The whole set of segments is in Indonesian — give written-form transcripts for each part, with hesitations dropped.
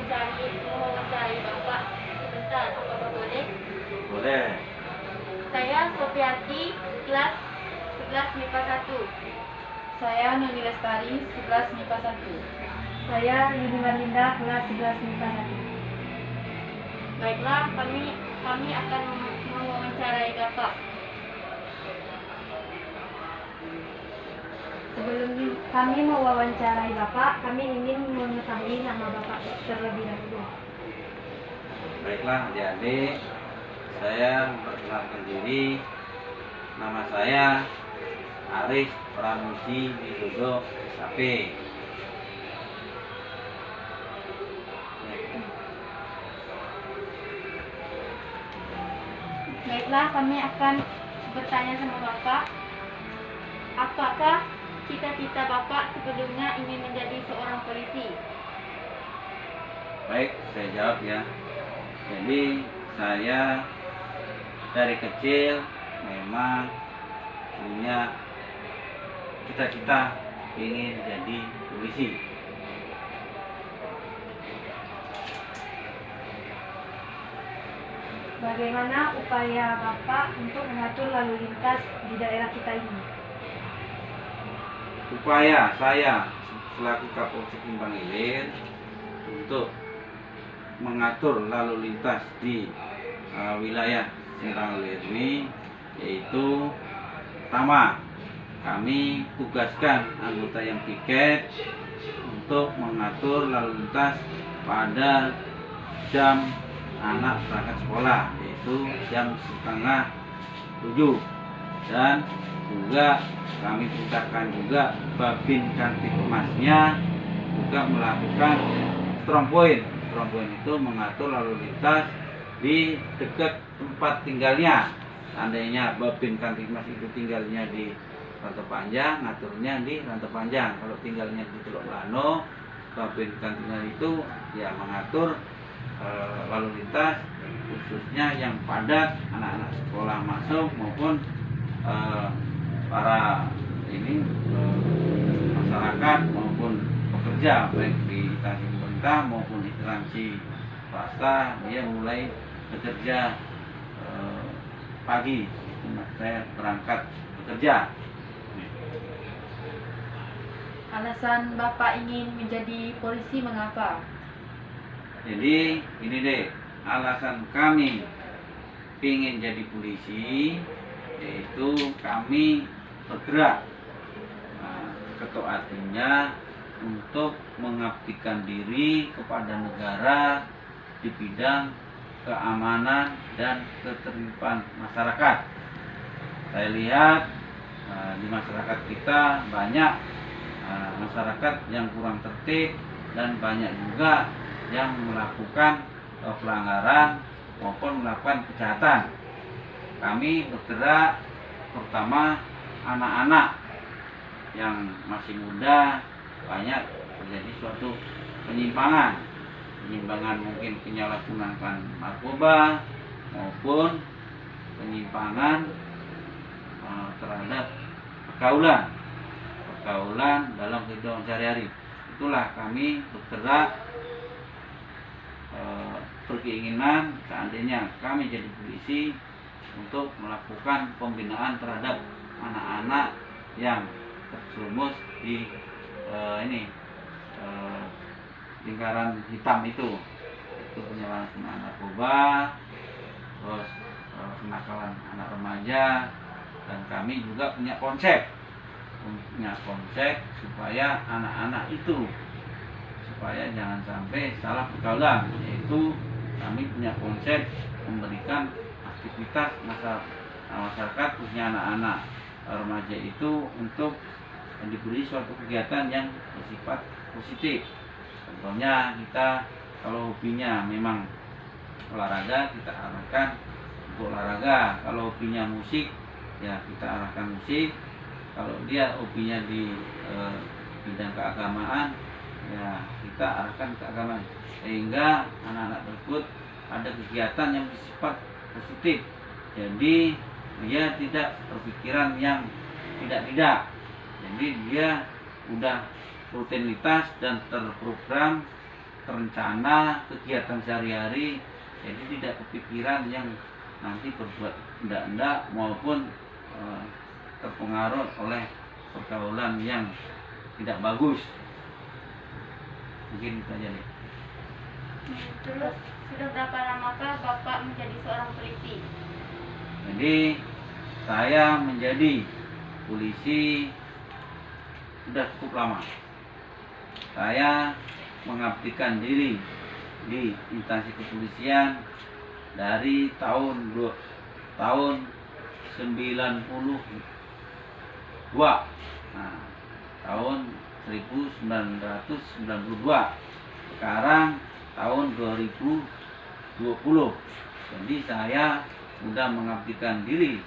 mewawancarai Bapak sebentar, apakah boleh? Boleh. Saya Sofiati, kelas 11 MIPA 1. Saya Nuni Lestari, 11 MIPA 1. Saya Yuni Marlinda, kelas 11 MIPA 1. Baiklah, kami akan mewawancarai Bapak. Sebelum kami mewawancarai Bapak, kami ingin mengetahui nama Bapak terlebih dahulu. Baiklah adik-adik, saya memperkenalkan diri. Nama saya Aris Pramuji Widodo SAP. Baiklah, kami akan bertanya sama Bapak. Apakah cita-cita Bapak sebelumnya ingin menjadi seorang polisi? Baik, saya jawab ya. Jadi saya dari kecil memang punya cita-cita ingin jadi polisi. Bagaimana upaya Bapak untuk mengatur lalu lintas di daerah kita ini? Upaya saya selaku Kapolsek Timbang Ilir untuk mengatur lalu lintas di wilayah Sintang Ilir ini, yaitu pertama, kami tugaskan anggota yang piket untuk mengatur lalu lintas pada jam anak berangkat sekolah, yaitu jam 6:30, dan juga kami perintahkan juga Babin Kantipmasnya juga melakukan strong point. Strong point itu mengatur lalu lintas di dekat tempat tinggalnya. Seandainya Babin Kantipmas itu tinggalnya di Rantau Panjang, ngaturnya di Rantau Panjang. Kalau tinggalnya di Teluk Lano, Babin Kantipmas itu ya mengatur lalu lintas khususnya yang padat, anak-anak sekolah masuk maupun para masyarakat maupun pekerja, baik di instansi pemerintah maupun instansi swasta, dia mulai bekerja pagi. Saya berangkat bekerja. Alasan Bapak ingin menjadi polisi mengapa? Jadi ini deh alasan kami ingin jadi polisi, yaitu kami bergerak ketok artinya untuk mengabdikan diri kepada negara di bidang keamanan dan ketertiban masyarakat. Saya lihat di masyarakat kita banyak masyarakat yang kurang tertib dan banyak juga yang melakukan pelanggaran maupun melakukan kejahatan. Kami bergerak pertama anak-anak yang masih muda, banyak terjadi suatu penyimpangan mungkin penyalahgunaan narkoba maupun penyimpangan terhadap pergaulan dalam kehidupan sehari-hari. Itulah kami bergerak berkeinginan seandainya kami jadi polisi untuk melakukan pembinaan terhadap anak-anak yang terjerumus di lingkaran hitam itu penyalahgunaan narkoba, terus kenakalan anak remaja, dan kami juga punya konsep supaya anak-anak itu supaya jangan sampai salah pergaulan, yaitu kami punya konsep memberikan aktivitas masyarakat khususnya anak-anak remaja itu untuk diberi suatu kegiatan yang bersifat positif. Contohnya kita kalau hobinya memang olahraga, kita arahkan untuk olahraga. Kalau hobinya musik, ya kita arahkan musik. Kalau dia hobinya di bidang keagamaan, ya kita arahkan keagamaan, sehingga anak-anak tersebut ada kegiatan yang bersifat positif. Jadi dia tidak berpikiran yang tidak. Jadi dia udah rutinitas dan terprogram terencana kegiatan sehari-hari, jadi tidak kepikiran yang nanti berbuat enggak maupun terpengaruh oleh pergaulan yang tidak bagus. Mungkin itu aja nih. Terus sudah berapa lamakah Bapak menjadi seorang polisi? Jadi saya menjadi polisi sudah cukup lama. Saya mengabdikan diri di instansi kepolisian dari tahun 92. Nah, tahun 1992. Sekarang tahun 2020. Jadi saya sudah mengabdikan diri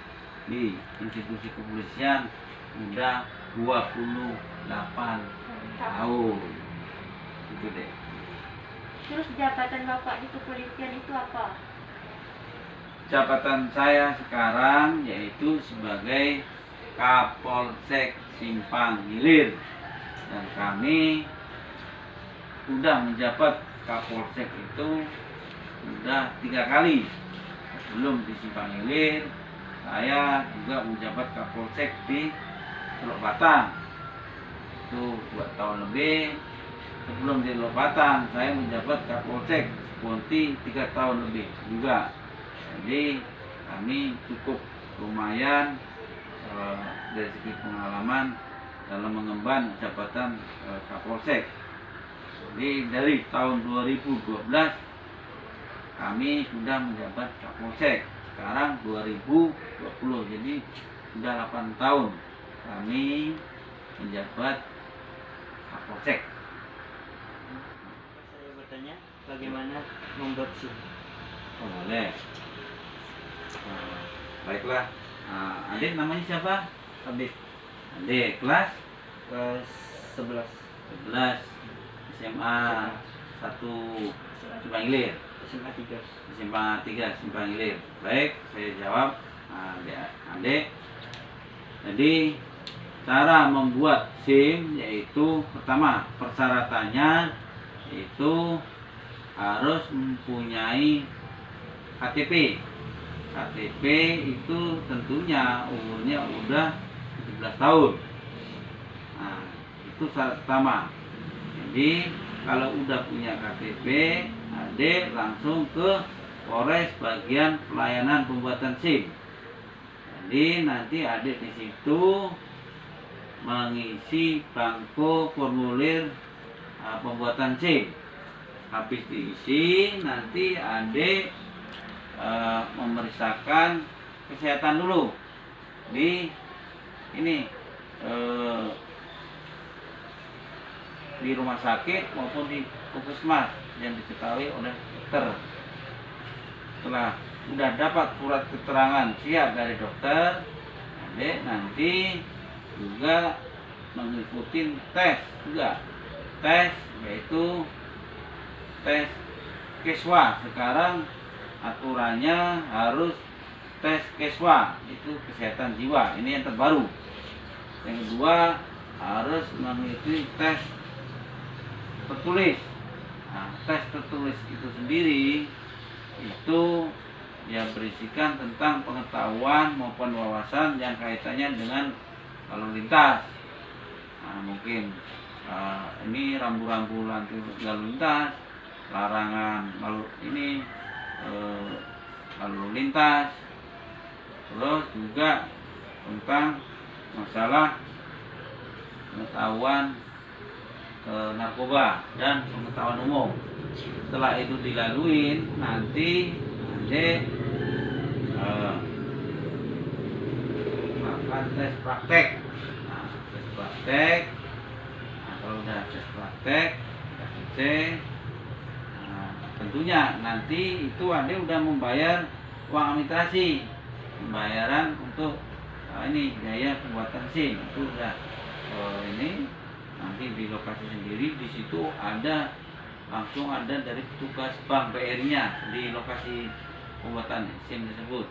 di institusi kepolisian sudah 28 tahun. Gitu deh. Terus jabatan Bapak di kepolisian itu apa? Jabatan saya sekarang yaitu sebagai Kapolsek Simpang Hilir, dan kami sudah menjabat Kapolsek itu sudah 3 kali. Sebelum di Simpang Hilir, saya juga menjabat Kapolsek di Teluk Batang itu 2 tahun lebih. Sebelum di Teluk Batang, saya menjabat Kapolsek Ponti 3 tahun lebih juga. Jadi kami cukup lumayan dari segi pengalaman dalam mengemban jabatan Kapolsek. Jadi dari tahun 2012 kami sudah menjabat Kapolsek. Sekarang 2020, jadi sudah 8 tahun kami menjabat Kapolsek. Saya bertanya, bagaimana membuat SIM? Oh, boleh. Baiklah. Adik namanya siapa? Habis Adik kelas kelas 11 SMA 1 Simpang Hilir. SMA 3. SMA 3 Simpang Hilir. Baik, saya jawab. Adik. Jadi cara membuat SIM yaitu pertama persyaratannya itu harus mempunyai KTP. KTP itu tentunya umurnya udah 17 tahun. Nah, itu syarat pertama. Jadi kalau udah punya KTP, adik langsung ke Polres bagian pelayanan pembuatan SIM. Jadi nanti adik di situ mengisi blanko formulir pembuatan SIM. Habis diisi, nanti adik memeriksakan kesehatan dulu di ini di rumah sakit maupun di puskesmas yang diketahui oleh dokter. Setelah sudah dapat surat keterangan siap dari dokter, adik nanti juga mengikuti tes juga. Tes yaitu tes Keswa. Sekarang aturannya harus tes Keswa, itu kesehatan jiwa. Ini yang terbaru. Yang kedua harus mengikuti tes tertulis. Nah, tes tertulis itu sendiri itu yang berisikan tentang pengetahuan maupun wawasan yang kaitannya dengan lalu lintas. Nah, mungkin ini rambu-rambu lalu lintas, larangan lalu lintas, terus juga tentang masalah pengetahuan narkoba dan pengetahuan umum. Setelah itu dilaluin, nanti adik melakukan tes praktek. Nah, tes praktek. Nah, kalau udah tes praktek, tes C, tentunya nanti itu adik udah membayar uang administrasi, pembayaran untuk ini biaya pembuatan SIM itu udah ini nanti di lokasi sendiri. Di situ ada langsung ada dari petugas bank BRI-nya di lokasi pembuatan SIM tersebut.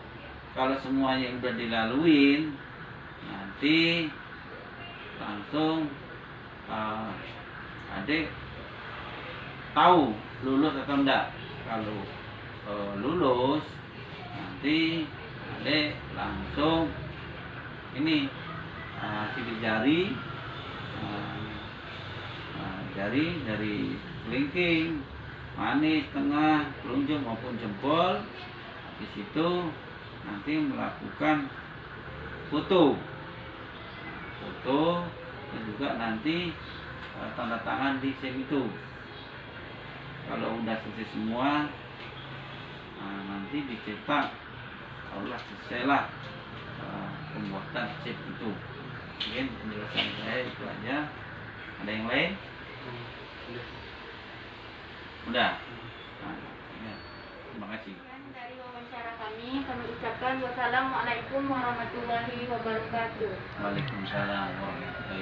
Kalau semuanya udah dilaluin, nanti langsung adik tahu lulus atau enggak. Kalau lulus, nanti adek langsung ini sidik jari, jari dari kelingking, manis, tengah, telunjuk maupun jempol. Di situ nanti melakukan foto, dan juga nanti tanda tangan di SIM itu. Kalau udah selesai semua, nanti dicetak. Kalau selesailah pembuatan SIM itu. Mungkin penjelasan saya itu aja. Ada yang lain? Udah. Nah, ya. Terima kasih. Dari wawancara kami ucapkan wassalamualaikum warahmatullahi wabarakatuh. Waalaikumsalam warahmatullahi